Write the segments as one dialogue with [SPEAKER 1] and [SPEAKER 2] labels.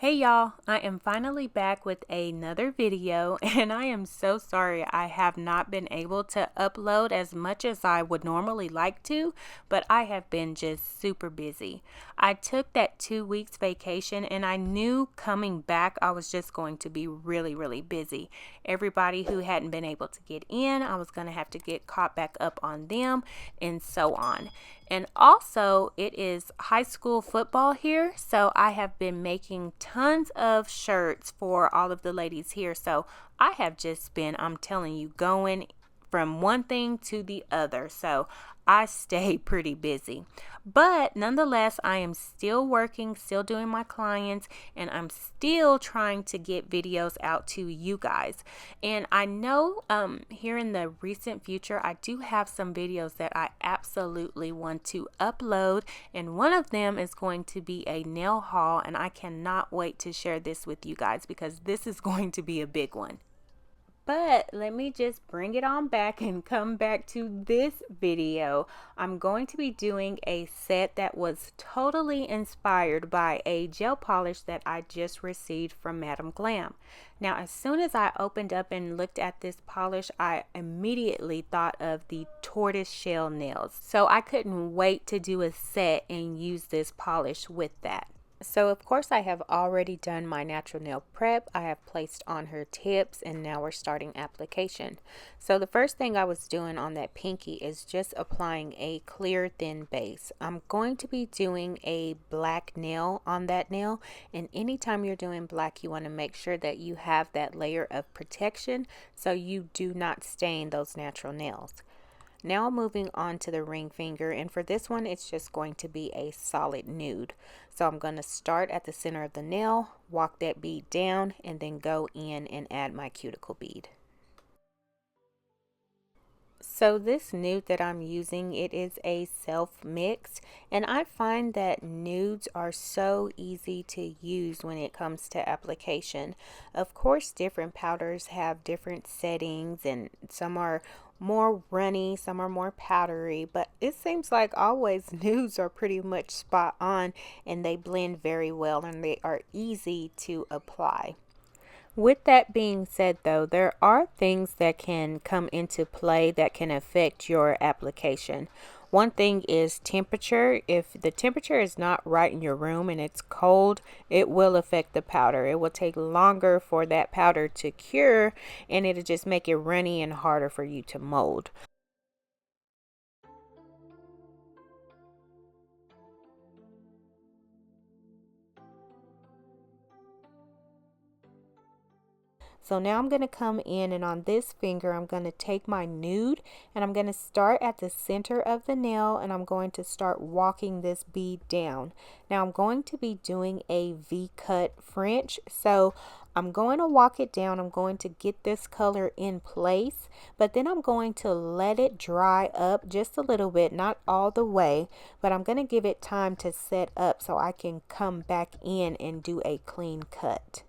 [SPEAKER 1] Hey y'all, I am finally back with another video and I am so sorry I have not been able to upload as much as I would normally like to, but I have been just super busy. I took that 2 weeks vacation and I knew coming back I was just going to be really busy. Everybody who hadn't been able to get in, I was going to have to get caught back up on them and so on. And also, it is high school football here, so I have been making tons of shirts for all of the ladies here. So I have just been, I'm telling you, going from one thing to the other. So I stay pretty busy. But nonetheless, I am still working, still doing my clients, and I'm still trying to get videos out to you guys. And I know here in the recent future, I do have some videos that I absolutely want to upload. And one of them is going to be a nail haul. And I cannot wait to share this with you guys because this is going to be a big one. But let me just bring it on back and come back to this video. I'm going to be doing a set that was totally inspired by a gel polish that I just received from Madam Glam. Now, as soon as I opened up and looked at this polish, I immediately thought of the tortoise shell nails. So I couldn't wait to do a set and use this polish with that. So of course I have already done my natural nail prep. I have placed on her tips and now we're starting application. So the first thing I was doing on that pinky is just applying a clear thin base. I'm going to be doing a black nail on that nail, and anytime you're doing black you want to make sure that you have that layer of protection so you do not stain those natural nails. Now moving on to the ring finger, and for this one it's just going to be a solid nude. So I'm going to start at the center of the nail, walk that bead down, and then go in and add my cuticle bead. So this nude that I'm using, it is a self mix, and I find that nudes are so easy to use when it comes to application. Of course, different powders have different settings, and some are more runny, some are more powdery, but it seems like always nudes are pretty much spot on and they blend very well and they are easy to apply. With that being said, though, there are things that can come into play that can affect your application. One thing is temperature. If the temperature is not right in your room and it's cold, it will affect the powder. It will take longer for that powder to cure, and it'll just make it runny and harder for you to mold. So now I'm going to come in, and on this finger I'm going to take my nude and I'm going to start at the center of the nail and I'm going to start walking this bead down. Now I'm going to be doing a V-cut French, so I'm going to walk it down. I'm going to get this color in place, but then I'm going to let it dry up just a little bit, not all the way, but I'm going to give it time to set up so I can come back in and do a clean cut.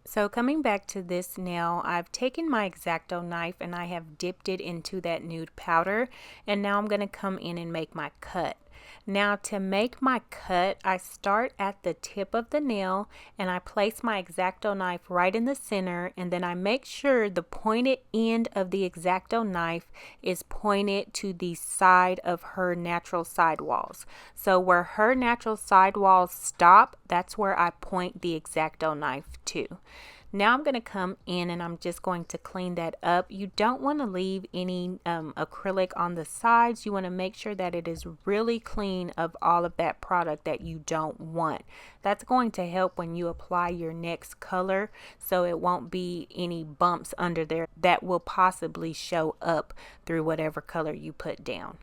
[SPEAKER 1] So coming back to this nail, I've taken my X-Acto knife and I have dipped it into that nude powder, and now I'm going to come in and make my cut. Now to make my cut, I start at the tip of the nail and I place my X-Acto knife right in the center, and then I make sure the pointed end of the X-Acto knife is pointed to the side of her natural sidewalls. So where her natural sidewalls stop, that's where I point the X-Acto knife to. Now I'm going to come in and I'm just going to clean that up. You don't want to leave any acrylic on the sides. You want to make sure that it is really clean of all of that product that you don't want. That's going to help when you apply your next color, so it won't be any bumps under there that will possibly show up through whatever color you put down.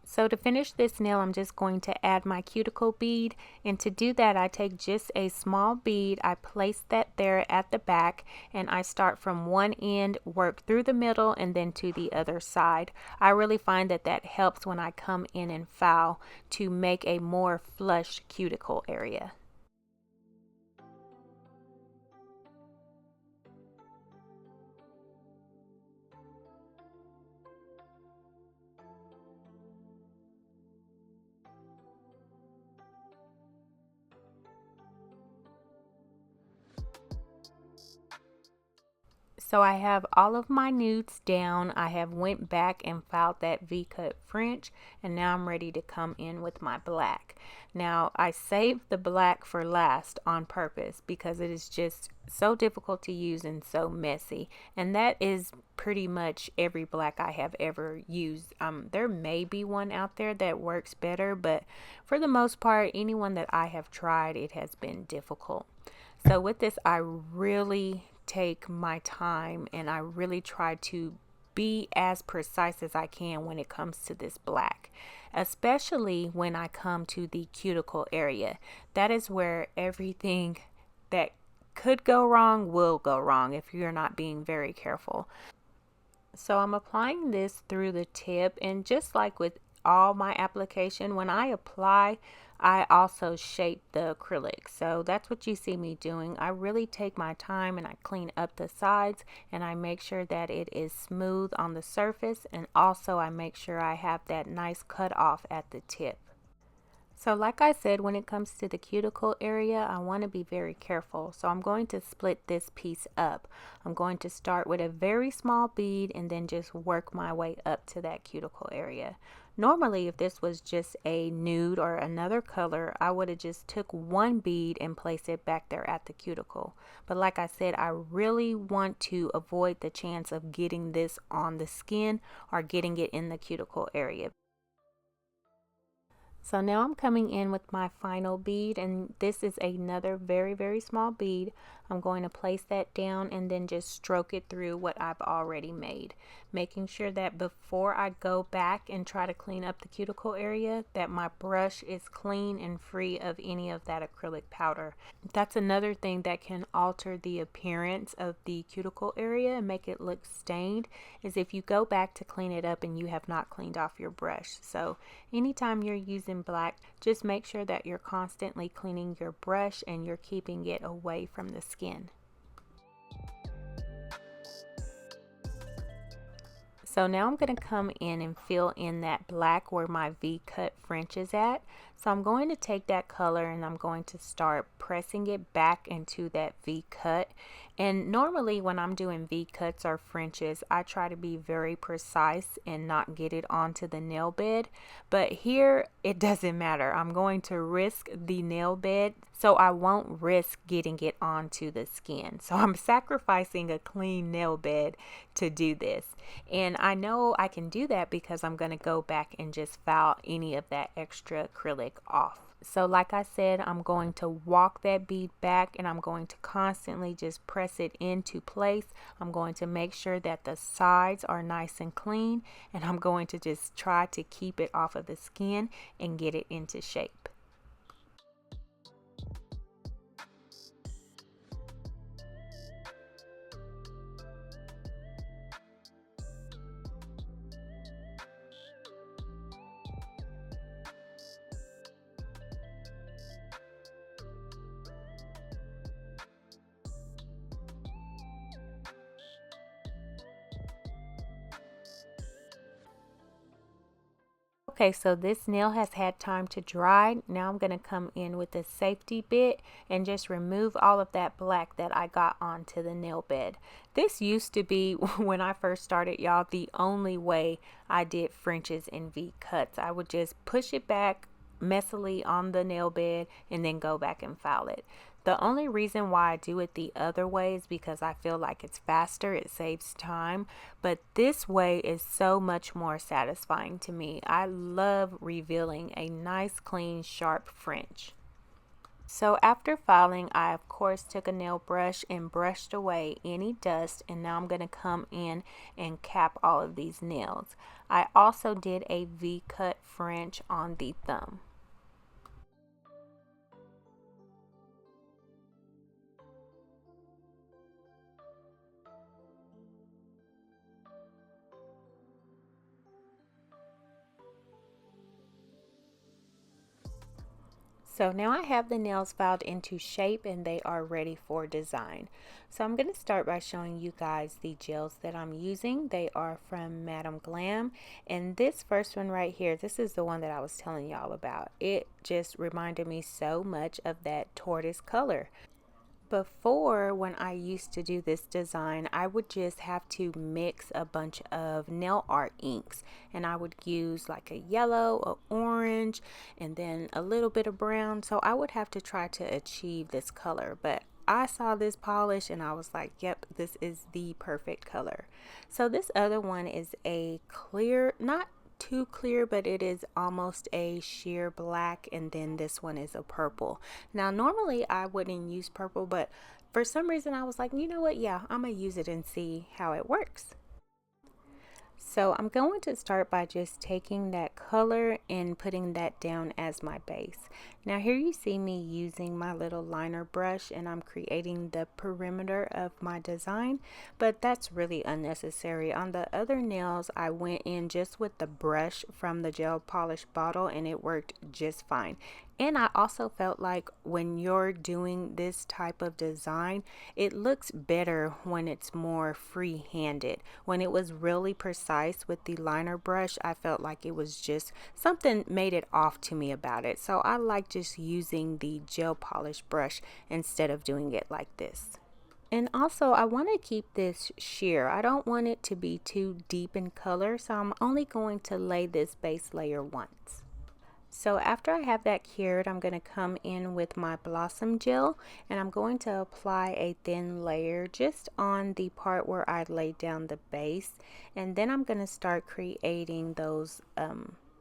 [SPEAKER 1] So to finish this nail, I'm just going to add my cuticle bead, and to do that I take just a small bead, I place that there at the back, and I start from one end, work through the middle, and then to the other side. I really find that that helps when I come in and file to make a more flush cuticle area. So I have all of my nudes down. I have went back and filed that V-cut French, and now I'm ready to come in with my black. Now I saved the black for last on purpose because it is just so difficult to use and so messy, and that is pretty much every black I have ever used. There may be one out there that works better, but for the most part, anyone that I have tried, it has been difficult. So with this, I really take my time and I really try to be as precise as I can when it comes to this black, especially when I come to the cuticle area. That is where everything that could go wrong will go wrong if you're not being very careful. So I'm applying this through the tip, and just like with all my application, when I apply, I also shape the acrylic. So that's what you see me doing. I really take my time and I clean up the sides, and I make sure that it is smooth on the surface, and also I make sure I have that nice cut off at the tip. So like I said, when it comes to the cuticle area, I want to be very careful. So I'm going to split this piece up. I'm going to start with a very small bead and then just work my way up to that cuticle area. Normally, if this was just a nude or another color, I would have just took one bead and placed it back there at the cuticle. But like I said, I really want to avoid the chance of getting this on the skin or getting it in the cuticle area. So now I'm coming in with my final bead, and this is another very small bead. I'm going to place that down and then just stroke it through what I've already made, making sure that before I go back and try to clean up the cuticle area, that my brush is clean and free of any of that acrylic powder. That's another thing that can alter the appearance of the cuticle area and make it look stained, is if you go back to clean it up and you have not cleaned off your brush. So anytime you're using black, just make sure that you're constantly cleaning your brush and you're keeping it away from the skin. So now I'm going to come in and fill in that black where my V-cut French is at. So I'm going to take that color and I'm going to start pressing it back into that V-cut. And normally when I'm doing V-cuts or Frenches, I try to be very precise and not get it onto the nail bed. But here it doesn't matter. I'm going to risk the nail bed, so I won't risk getting it onto the skin. So I'm sacrificing a clean nail bed to do this. And I know I can do that because I'm going to go back and just file any of that extra acrylic off. So like I said, I'm going to walk that bead back and I'm going to constantly just press it into place. I'm going to make sure that the sides are nice and clean, and I'm going to just try to keep it off of the skin and get it into shape. Okay, so this nail has had time to dry. Now I'm going to come in with a safety bit and just remove all of that black that I got onto the nail bed. This used to be, when I first started, y'all, the only way I did Frenches and V cuts. I would just push it back messily on the nail bed and then go back and file it. The only reason why I do it the other way is because I feel like it's faster, it saves time, but this way is so much more satisfying to me. I love revealing a nice, clean, sharp French. So after filing, I of course took a nail brush and brushed away any dust, and now I'm going to come in and cap all of these nails. I also did a V-cut French on the thumb. So now I have the nails filed into shape and they are ready for design. So I'm going to start by showing you guys the gels that I'm using. They are from Glam, and this first one right here, this is the one that I was telling y'all about. It just reminded me so much of that tortoise color. Before, when I used to do this design, I would just have to mix a bunch of nail art inks, and I would use like a yellow, a orange, and then a little bit of brown. So I would have to try to achieve this color, but I saw this polish and I was like, yep, this is the perfect color. So this other one is a clear, not too clear, but it is almost a sheer black, and then this one is a purple. Now normally I wouldn't use purple, but for some reason I was like, you know what, yeah, I'm gonna use it and see how it works. So I'm going to start by just taking that color and putting that down as my base. Now here you see me using my little liner brush, and I'm creating the perimeter of my design, but that's really unnecessary. On the other nails, I went in just with the brush from the gel polish bottle and it worked just fine. And I also felt like when you're doing this type of design, it looks better when it's more free-handed. When it was really precise with the liner brush, I felt like it was just something made it off to me about it. So I like just using the gel polish brush instead of doing it like this. And also I want to keep this sheer. I don't want it to be too deep in color, so I'm only going to lay this base layer once. So after I have that cured, I'm going to come in with my Blossom Gel, and I'm going to apply a thin layer just on the part where I laid down the base, and then I'm going to start creating those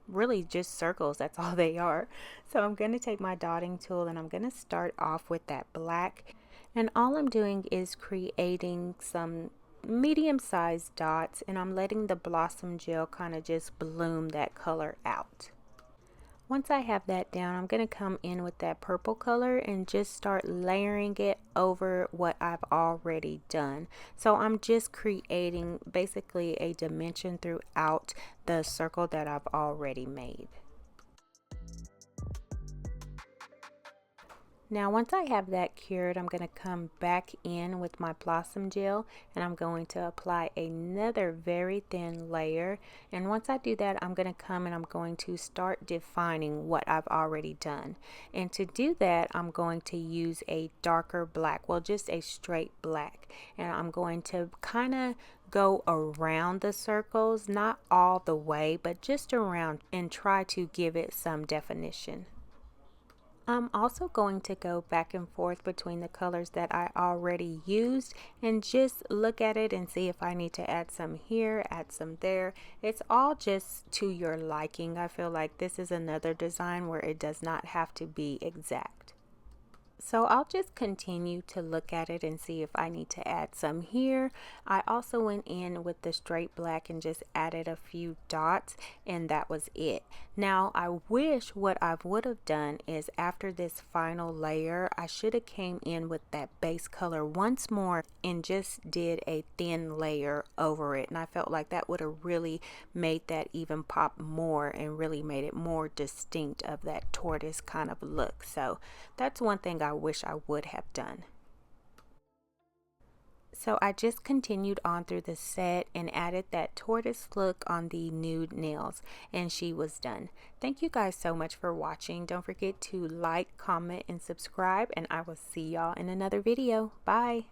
[SPEAKER 1] really just circles. That's all they are. So I'm going to take my dotting tool and I'm going to start off with that black, and all I'm doing is creating some medium-sized dots, and I'm letting the Blossom Gel kind of just bloom that color out. Once I have that down, I'm going to come in with that purple color and just start layering it over what I've already done. So I'm just creating basically a dimension throughout the circle that I've already made. Now once I have that cured, I'm going to come back in with my Blossom Gel and I'm going to apply another very thin layer. And once I do that, I'm going to come and I'm going to start defining what I've already done. And to do that, I'm going to use a darker black, well, just a straight black. And I'm going to kind of go around the circles, not all the way, but just around, and try to give it some definition. I'm also going to go back and forth between the colors that I already used and just look at it and see if I need to add some here, add some there. It's all just to your liking. I feel like this is another design where it does not have to be exact. So I'll just continue to look at it and see if I need to add some here. I also went in with the straight black and just added a few dots, and that was it. Now I wish what I would have done is after this final layer, I should have came in with that base color once more and just did a thin layer over it. And I felt like that would have really made that even pop more and really made it more distinct of that tortoise kind of look. So that's one thing I wish I would have done. So I just continued on through the set and added that tortoise look on the nude nails, and she was done. Thank you guys so much for watching. Don't forget to like, comment, and subscribe, and I will see y'all in another video. Bye.